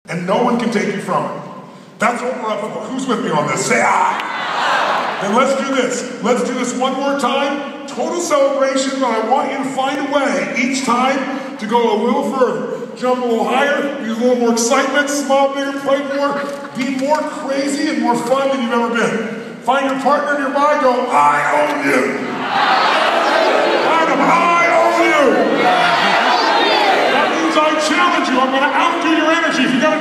and no one can take you from it. That's what we're up for. Who's with me on this? Say aye. Then let's do this. Let's do this one more time. Total celebration, but I want you to find a way each time to go a little further. Jump a little higher, use a little more excitement, smile bigger, play more, be more crazy and more fun than you've ever been. Find your partner nearby, go, I own you. Adam, I own you. That means I challenge you. I'm going to outdo your energy. If you got